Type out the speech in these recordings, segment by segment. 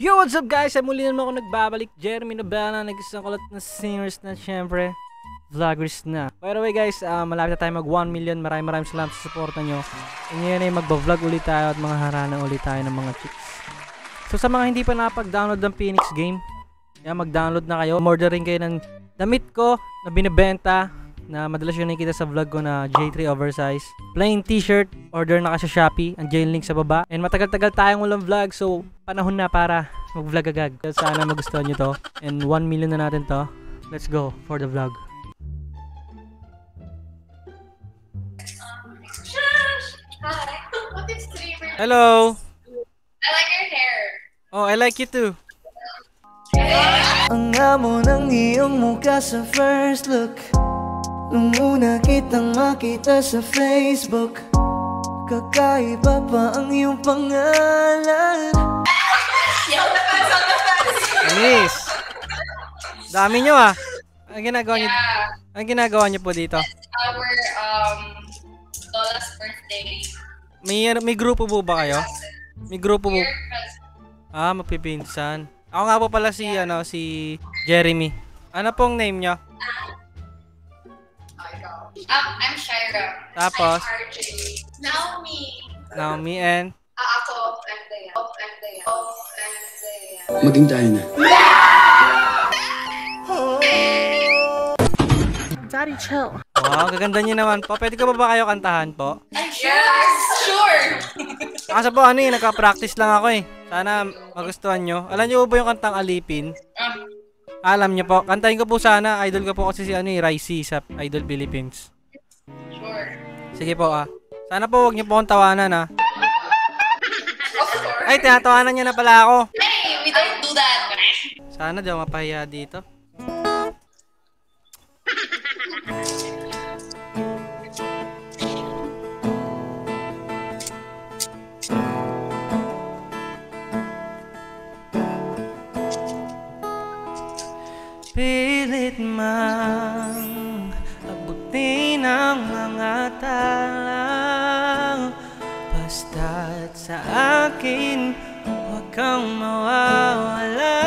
Yo, what's up guys? Ay muli naman ako nagbabalik. Jeremy Nobela, nag-isang kulat na singers na syempre vloggers na. By the way guys, malapit na tayo mag 1 million. Maraming salamat sa suporta nyo. And ngayon ay magba-vlog ulit tayo at mga harana ulit tayo ng mga chicks. So sa mga hindi pa napag-download ng Phoenix game, mag-download na kayo. Ordering kayo ng damit ko na binibenta na madalas yun nakikita sa vlog ko na J3 oversize. Plain t-shirt, order na ka sa Shopee. Andiyan yung link sa baba. And matagal-tagal tayong walang vlog, so panahon na para mag-vlog agad. Sana magustuhan nyo to. And 1 million na natin to. Let's go for the vlog. Hi. What is streamer? Hello! I like your hair. Oh, I like you too. Ang amo ng iyong mukha sa first look, nung una kitang makita sa Facebook, kakaiba pa ang iyong pangalan. Anis! Dami nyo ah. Ang ginagawa nyo, ang ginagawa nyo po dito? Our Lola's birthday. May grupo po ba kayo? May grupo po. Mapipinsan. Ako nga po pala si si Jeremy. Ano pong name nyo? I'm Shira. Tapos? I'm RJ. Naomi. Naomi and? Ako, I'm Dea. Maging tayo na. Daddy, chill. Wow, gaganda nyo naman po. Pwede ko ba kayo kantahan po? Yes, sure. Kasi po nagka-practice lang ako eh. Sana magustuhan nyo. Alam nyo ba yung kantang Alipin? Alam nyo po. Kantahin ko po sana. Idol ko po kasi si Ricey sa Idol Philippines. Sure. Sige po Sana po wag nyo po akong tawanan Of course. Ay, tinatawanan nyo na pala ako. Hey, we don't do that. Sana di ako mapahiya dito. Pilit mang abutin ang mga talang, basta't sa akin huwag kang mawawala.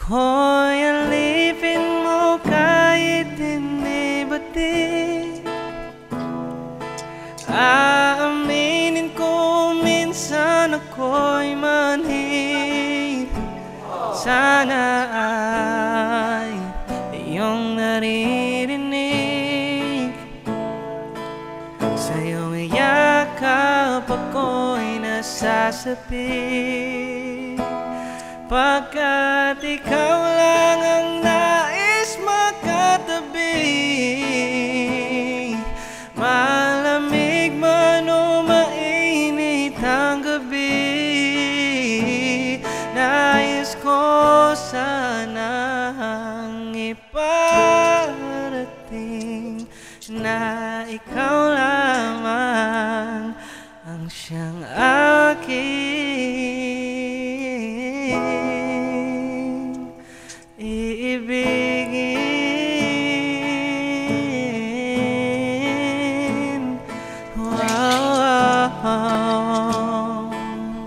Ako'y alipin mo kahit hindi batik. Aaminin ko minsan ako'y manhid. Sana ay iyong naririnig. Sa iyong yakap ako'y nasasapi, pagkat ikaw lang ang nais makatabi. Malamig man o mainit ang gabi, nais ko sanang iparating na ikaw lamang ang siyang aking iibigin. Wow.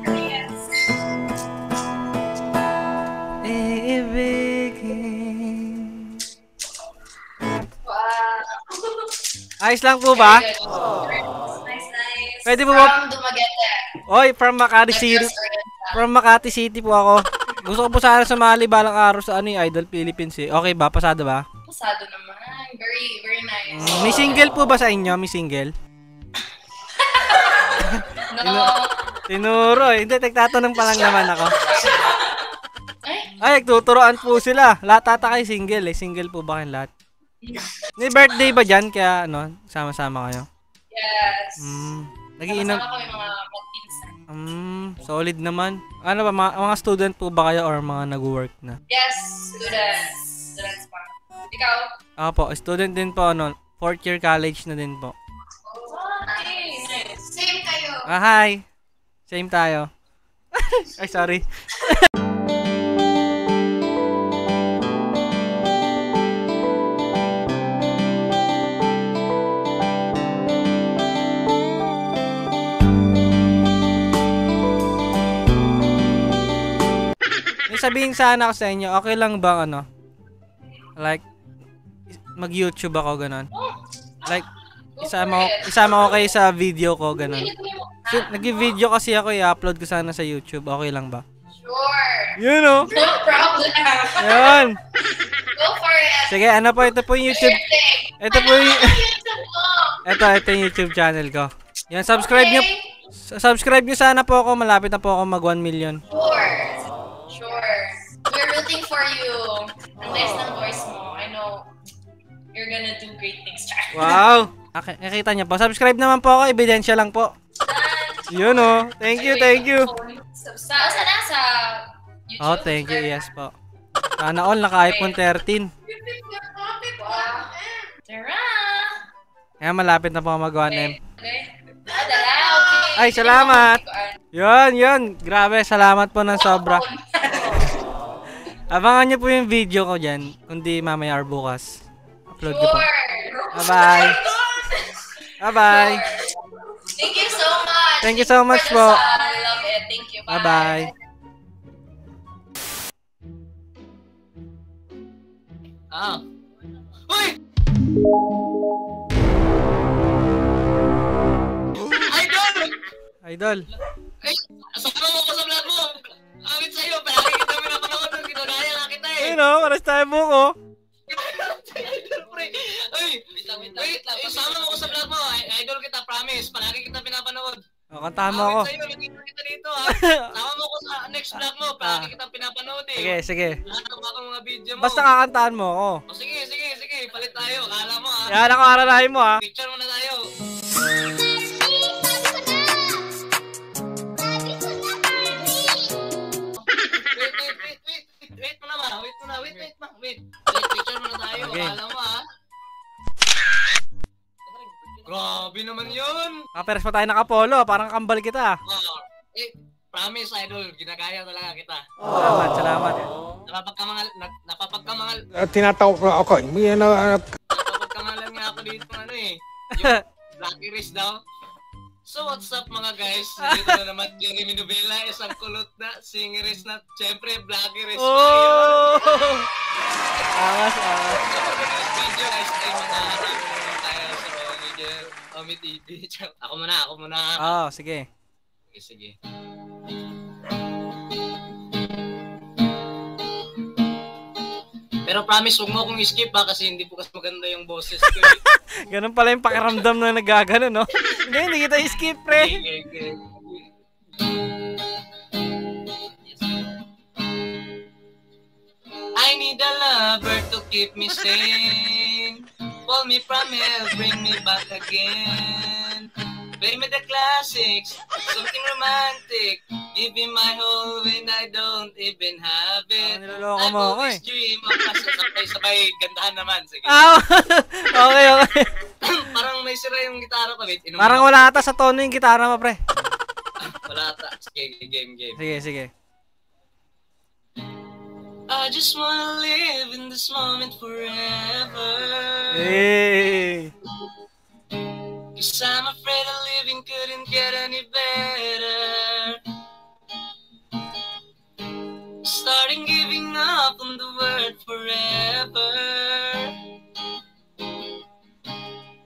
Yes. Iibigin. Wow. Ayos lang po ba? Nice. Pwede po ba? From Dumaguete. Oy, from Makati City. From Makati City po ako. Gusto ko po sana sumali balang araw sa Idol Philippines eh. Okay ba? Pasado ba? Pasado naman. Very, very nice. May single po ba sa inyo? May single? No. Tinuro eh. Hindi, nagtatanong pa lang naman ako. Ay, Ay, nagtuturoan po sila. Lahat ata kayo single eh. Single po ba kayong lahat? May birthday ba dyan? Kaya sama-sama kayo? yes. Nagiinom. Kasama kami mga magpinsan. Solid naman. Ano ba, mga student po ba kayo or mga nag-work na? Yes, students. Students pa. Ikaw? Opo, student din po, 4th year college na din po. Okay, nice. Same kayo. Hi! Same tayo. Ay, sorry. sasabihin sana ako sa inyo, okay lang ba ano? Like, mag-YouTube ako, ganon. Like, isama ko kayo sa video ko, ganon. Nag-video kasi ako, i-upload ko sana sa YouTube. Okay lang ba? Sure. Yun o. No problem. Yun. Go for it. Sige, ano po, ito po yung YouTube. Ito po yung... ito yung YouTube channel ko. Yan, subscribe nyo. Subscribe nyo sana po ako. Malapit na po ako mag 1 million. Sure. We're rooting for you. Ang nice ng voice mo. I know you're gonna do great things, Char. Wow. Okay, nakita nyo po. Subscribe naman po ako. Ebidensya lang po. Yun o. Thank you, thank you. Sana sa YouTube? Oh, thank you. Yes po. Sana all naka-iPhone 13. Wow. Tara! Kaya malapit na po ako mag 1M. Okay. Okay. Ay, salamat! Yun. Grabe, salamat po ng sobra. Abangan nyo po yung video ko dyan. Kundi mamaya or bukas. Upload ko po. Bye-bye. Bye-bye. Thank you so much. Thank you so much po. I love it. Thank you. Bye. Bye-bye. Uy! Idol. Ay, asama mo ko sa vlog mo! Awit sa'yo, palagi kita pinapanood ng ginagaya na kita eh! Ayun o, paras tayo buko. Idol, pre! Uy! Wait, asama mo ko sa vlog mo! Idol kita, promise! Palagi kita pinapanood! O, kantahan mo ako. Awit sa'yo, nagkita kita dito ha! Sama mo ko sa next vlog mo, palagi kita pinapanood eh! Sige, sige. Nakakama ko mga video mo! Basta kakantahan mo ako. O sige, palit tayo! Kala mo ha! Yan ako aranahin mo ha. Picture mo na tayo! Wait, picture mo na tayo. Okay. Akala mo ha. Grabe naman yun. Kaperas pa tayo nakapolo. Parang kambal kita. Promise idol, ginagaya talaga kita. Salamat. Napapagkamangal Tinatawag ko ako. napapagkamalan nga ako dito ano eh. Yung Blacky Riz daw. So what's up mga guys? Dito na naman Jeremy Novela, isang kulot na singeres na syempre Blacky Riz na yun. Oh! Angas. Video guys, ay mataharap naman tayo sa Ronnie Jer, Omi TV. Ako muna. Oh, sige. Sige. Pero promise, huwag mo akong skip ha, kasi hindi po kasi maganda yung boses ko. Ganun pala yung pakiramdam na nagagano, no? Hindi kita skip, pre. Okay. I need a lover to keep me sane. Pull me from hell, bring me back again. Play me the classics, something romantic. Give me my whole when I don't even have it. Niloloko I mo ako always dream of us. Sabay-sabay, gandahan naman. Sige. Okay. Parang may sira yung gitara pa, wait. Parang wala ata sa tono yung gitara mo, pre. Wala ata. Sige, game. Sige. I just wanna live in this moment forever. Hey. Cause I'm afraid of living couldn't get any better. Starting giving up on the word forever.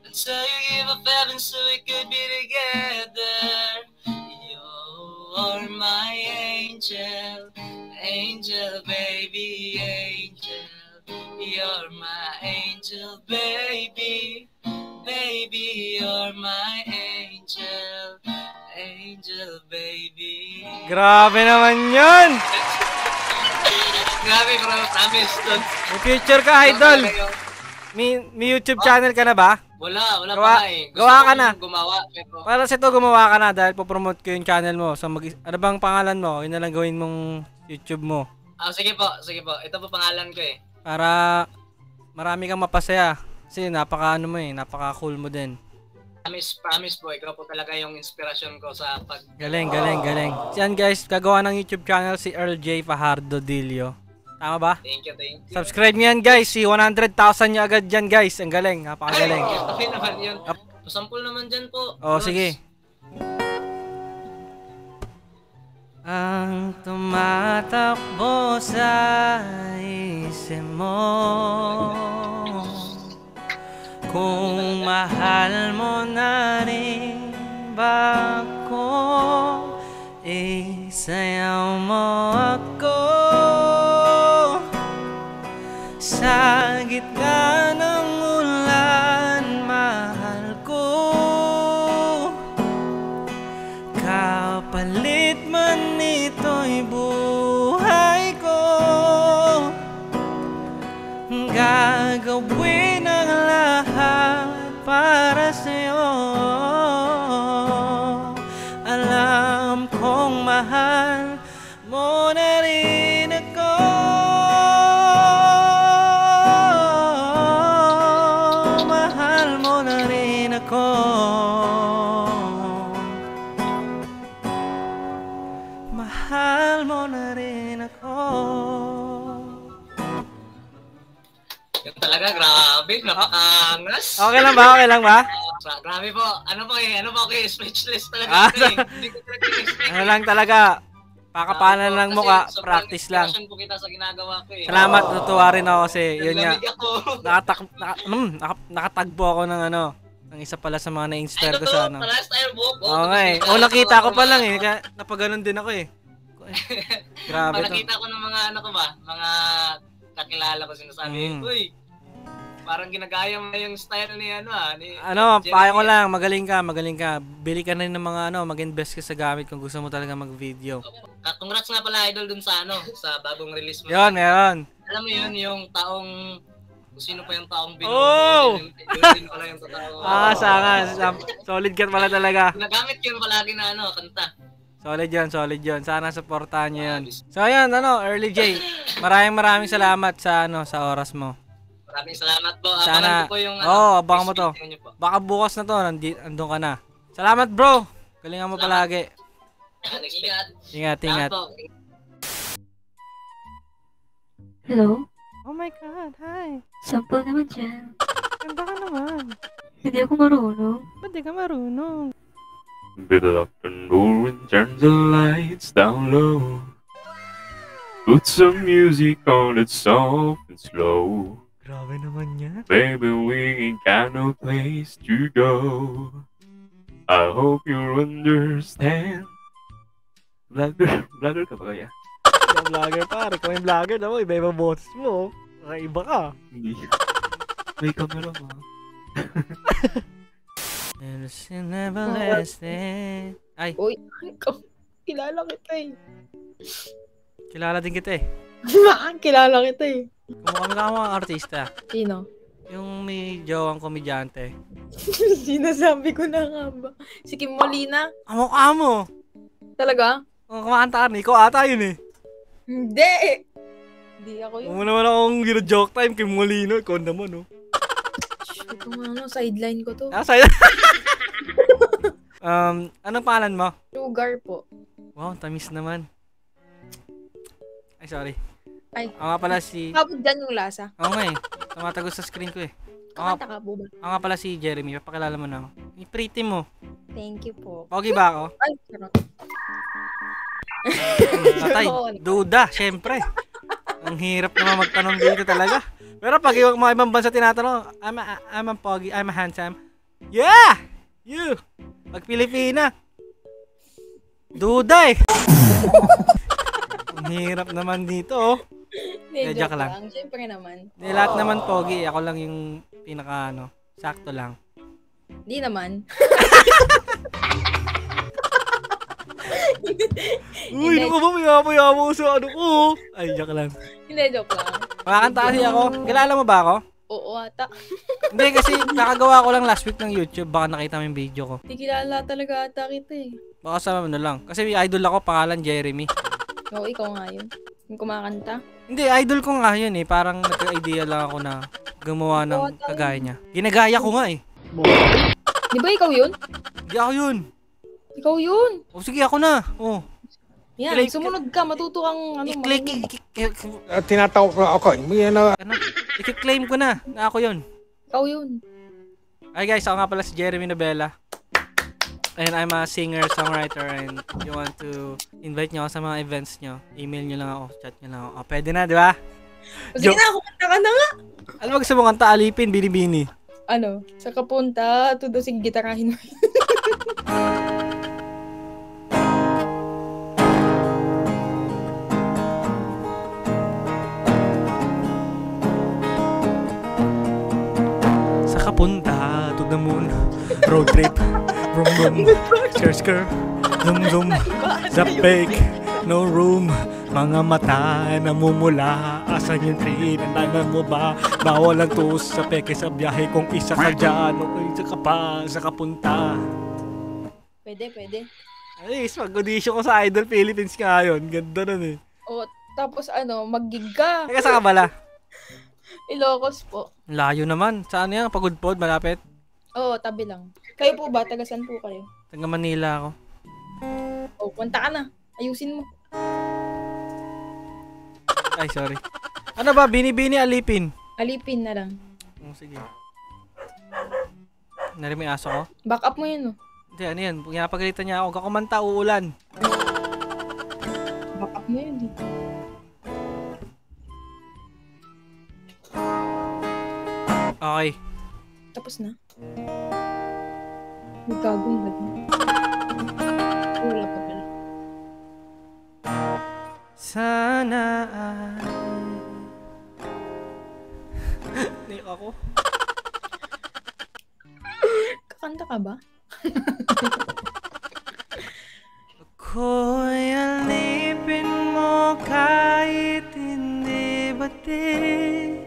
Until you give up heaven so we could be together. You're my angel, baby, angel. You're my angel, baby. Baby, you're my angel, baby. Grabe naman yun! Grabe, bro, promise. May future ka, idol! May YouTube channel ka na ba? Wala pa eh. Gawa ka na. Gumawa, pero... Para sa ito, gumawa ka na dahil popromote ko yung channel mo. So, ano bang pangalan mo? Yun na lang gawin mong YouTube mo. Sige po. Ito po pangalan ko eh. Para marami kang mapasaya. Kasi napaka cool mo din. Promise po, ikaw po talaga yung inspirasyon ko sa pag... Galing. Yan guys, gagawa ng YouTube channel si Earl J. Fajardo Dilio. Tama ba? Thank you. Subscribe nyo yan guys, si 100,000 nyo agad dyan guys. Ang galing, napakagaling. Okay naman yun. Pasampol naman dyan po. Oh, sige. ang tumatakbo sa isip mo. Kung mahal mo na rin ba ako, isayaw mo ako sa gitna ng ulan, mahal ko. Kapalit man ito'y buhay ko, gagawin ang lahat para sa'yo. Alam kong mahal mo na rin ako. Mahal mo na rin ako. Mahal mo na rin ako. Yan talaga, grabe, napakangas. Okay lang ba? Okay lang ba? Grabe po. Ano po speechless Ah, talaga. Hindi ko talaga expect. Ano lang talaga, pakapanan lang mukha, practice lang. Po kita sa ginagawa ko eh. Salamat, natuwa rin ako kasi yun nga. Lamig ako. Nakatagpo ako ng ng isa pala sa mga na-inspire ko sa ano. Para style book. Oo nga eh. O nakita ko pa lang eh, kaya napaganon din ako eh. Grabe to. Nakita ko ng mga ano ko ba, mga kakilala ko sinasabi, uy, parang ginagaya mo yung style ni ni payo ko lang, magaling ka. Bili ka na rin ng mga mag-invest ka sa gamit kung gusto mo talaga mag-video. Congrats nga pala idol dun sa sa bagong release mo. Yun, meron. Alam mo yun, yung taong, kung sino pa yung taong binuo. Oh! Yun pala yung tao. Sanga. Solid ka pala talaga. Nagamit ko yung palagi na kanta. Solid yun. Sana supportahan nyo yun. So ayan, Early J, maraming salamat sa sa oras mo. Maraming salamat po. Sana, abangan ko po yung abangan mo to. Baka bukas na to, andun ka na. Salamat bro! Galingan mo palagi. Ingat. Hello? Oh my God, hi. Sample naman dyan. Ganda ka naman. Hindi ako marunong. Ba't di ka marunong? Bit of and turn the lights down low. Put some music on it soft and slow. Grabe naman yan. Baby, we ain't got no place to go. I hope you understand. Vlogger ka ba kaya? Yung vlogger pare, kung yung vlogger na mo, iba-iba boses mo. Kakaiba ka. Hindi. May camera mo. Ay, Uy, kilala kita eh. kilala din kita eh. Kilala kita eh. Kumukha mo ang artista. Sino? Yung may jowang komedyante. Sinasabi ko na nga ba? Si Kim Molina? Kamukha mo. Talaga? Kung kumakanta ka, ikaw ata yun eh. Hindi! Hindi ako yun. Kung naman akong gino-joke time, Kim Molino, ikaw naman oh. Ito nga sideline ko to. Sa'yo. Anong pangalan mo? Sugar po. Wow, tamis naman. Ay, sorry. Ay. Ako nga pala si... Habog dyan yung lasa. Oo nga eh. Tumatagos sa screen ko eh. Kakanta ka po ba? Ako nga pala si Jeremy. Papakilala mo na ako. Yung pretty mo. Thank you po. Pogi ba ako? Ay, sarap. Tatay, duda, syempre. Ang hirap naman magtanong dito talaga. Pero pag yung mga ibang bansa tinatanong, I'm a pogi, I'm a handsome. Yeah! You! Pag Pilipina. Duda eh. Ang hirap naman dito oh. Hindi, joke joke lang. lang. Siyempre naman. Hindi, lahat naman pogi. Ako lang yung pinaka sakto lang. Hindi naman. Uy, ano ka ba? Mayama-yama ko sa ano ko. Ay, joke lang. Hindi, joke lang. Makakanta kasi ako. Kilala mo ba ako? Oo ata. Hindi, kasi kakagawa ko lang last week ng YouTube. Baka nakita mo yung video ko. Hindi kilala talaga ata kita eh. Baka sa lang. Kasi may idol ako, pangalan Jeremy. Oo, ikaw nga yun. Yung kumakanta. Hindi, idol ko nga yun eh. Parang nagka-idea lang ako na gumawa ng kagaya niya. Ginagaya ko nga eh. Di ba ikaw yun? Hindi ako yun. Ikaw yun. O sige, ako na. Oh. Yan, Click. sumunod ka. Matuto kang I-click. Tinatawag ko ako. I-claim ko na ako yun. Ikaw yun. Ay guys, ako nga pala si Jeremy Nobela. And I'm a singer, songwriter, and if you want to invite nyo ako sa mga events nyo, email nyo lang ako, chat nyo lang ako. Oh, pwede na, di ba? Sige na, kumanta ka na nga. Ano ba gusto mo kanta? Alipin, Bini-Bini. Ano, sa kapunta, todo sige gitarahin mo. Sa kapunta to the moon, road trip, vroom vroom, skr skr, zoom zoom, zapek, no room, mga mata namumula, asan yung train, andanan mo ba, bawal ang tus sa peke sa biyahe, kung isa ka dyan, o kung isa ka pa, sa kapunta. Pwede. Ay, mag-audition ko sa Idol Philippines ngayon, ganda nun eh. O, tapos ano, mag-gig ka. Teka, saan ka bala? Ilocos po. Layo naman, saan yan? Pagudpod, malapit? Oo, tabi lang. Kayo po ba? Tagasan po kayo? Taga Manila ako. O, punta ka na. Ayusin mo. Ay, sorry. Ano ba? Bini-Bini, alipin? Alipin na lang. Oh, sige. Nari may aso ko? Back up mo yun, oh. Hindi, ano yan? Pinapagalitan niya ako. Huwag ka kumanta, uulan. Back up mo yun, eh. Okay. Tapos na. Magkagong ba din? Wala pa pala. Sana Nick ako. Kakanta ka ba? Ako'y alipin mo kahit hindi batin.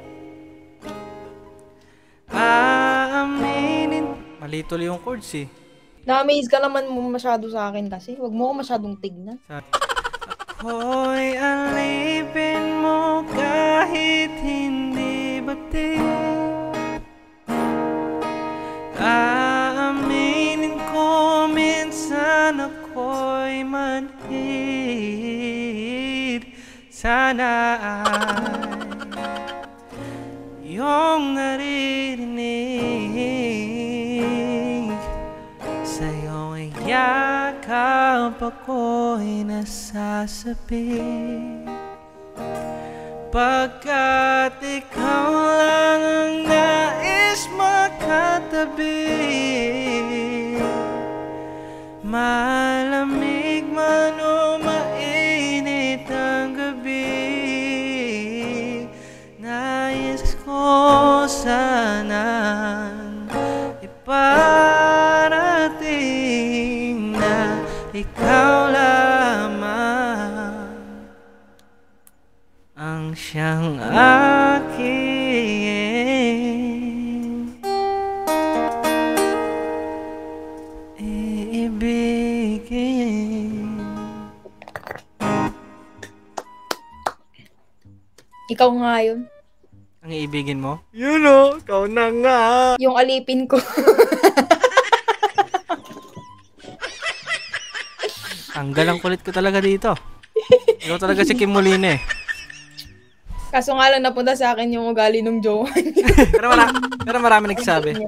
Aaminin. Mali tuloy yung chords eh. Na-amaze ka naman mo masyado sa akin kasi. Huwag mo ako masyadong tignan. Ako'y alipin mo kahit hindi batin. Aaminin ko minsan ako'y manhid. Sana ay iyong naririnig. Sa iyong yakap ako'y nasasabi. Pagkat ikaw lang ang nais makatabi. Malamig man o mainit ang gabi, nais ko sanang iparating na ikaw lamang ang siyang aking iibigin. Ikaw nga yun. Ang iibigin mo? Yun o, ikaw na nga. Yung alipin ko. Ang galang kulit ko talaga dito. Ikaw talaga si Kim Molina eh. Kaso nga lang napunta sa akin yung ugali ng jowa. pero marami nagsasabi.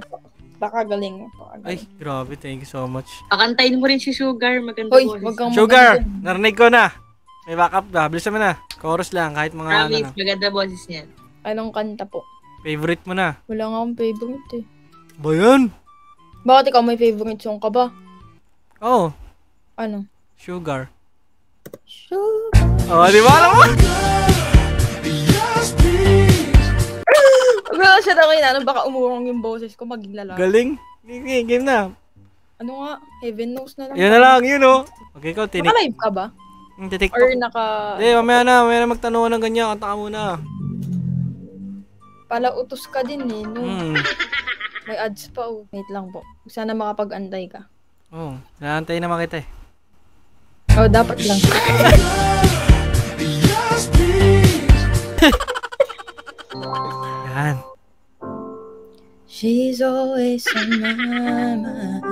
Baka galing mo. Ay, grabe. Thank you so much. Pakantayin mo rin si Sugar. Maganda Hoy, boses. wag kang Sugar, maganda. narinig ko na. May backup na. Bilisan mo na. Chorus lang, kahit mga Promise, maganda boses niyan. Anong kanta po? favorite mo na. Wala nga akong favorite eh. Ba yan? Bakit ikaw may favorite song ka ba? Oh, Ano? Sugar. Sugar. Oh, di ba naman? Wala siya na kayo baka umurong yung boses ko maging lalaki. Galing. Game na. Ano nga? Heaven knows na lang. Yan na lang, yun oh. Okay, ikaw, tinik. Naka-live ka ba? TikTok. Or naka... Mamaya na magtanong ng ganyan. Kanta ka muna. Pala utos ka din eh, no? Hmm. May ads pa oh. Wait lang po. Sana makapag-antay ka. Oh, naantay naman kita eh. Oh, dapat lang. Yan. She's always on my mind.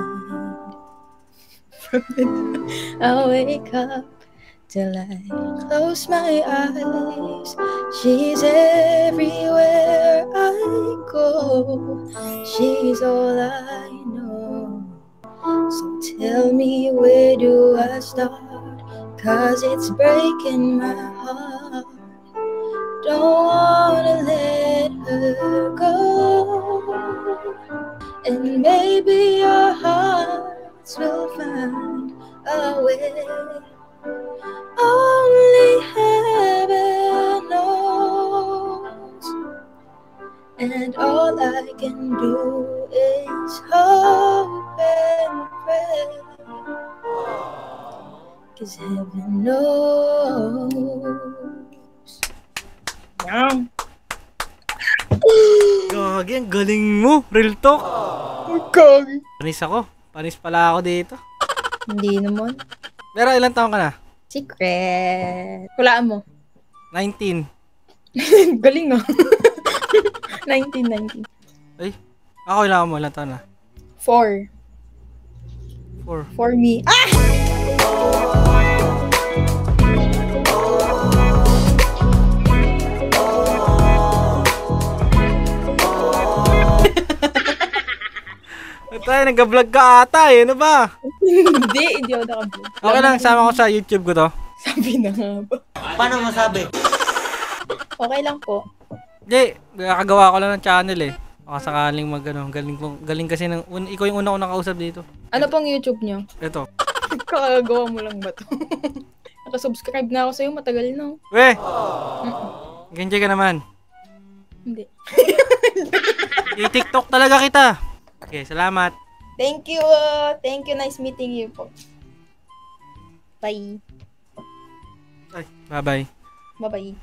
From the I wake up till I close my eyes. She's everywhere I go. She's all I know. So till Tell me, where do I start? 'Cause it's breaking my heart. Don't wanna let her go. And maybe our hearts will find a way. Only heaven knows. And all I can do is hope and pray. 'Cause heaven knows. Gagi, ang galing mo. Real talk. Gagi. Panis ako. Panis pala ako dito. Hindi naman. Pero ilang taon ka na? Secret. Kulaan mo. 19. Galing ah. 19. Ay, ako ilang mo. Ilang taon na? 4. 4. For me. Ah! Tayo, nag-vlog ka ata eh. Ano ba? Hindi ako naka-vlog. Okay lang, sama ko sa YouTube ko to. Sabi na nga ba? Paano masabi? Okay lang po. Hindi, kakagawa ko lang ng channel eh. Baka sakaling galing kasi ikaw yung una ko nakausap dito. Ano pong YouTube nyo? Ito. Kakagawa mo lang ba to? Nakasubscribe na ako sa'yo, matagal na. Weh! Genji ka naman. Hindi. I-TikTok talaga kita. Okay, salamat. Thank you. Thank you. Nice meeting you po. Bye. Ay, bye-bye. Bye-bye.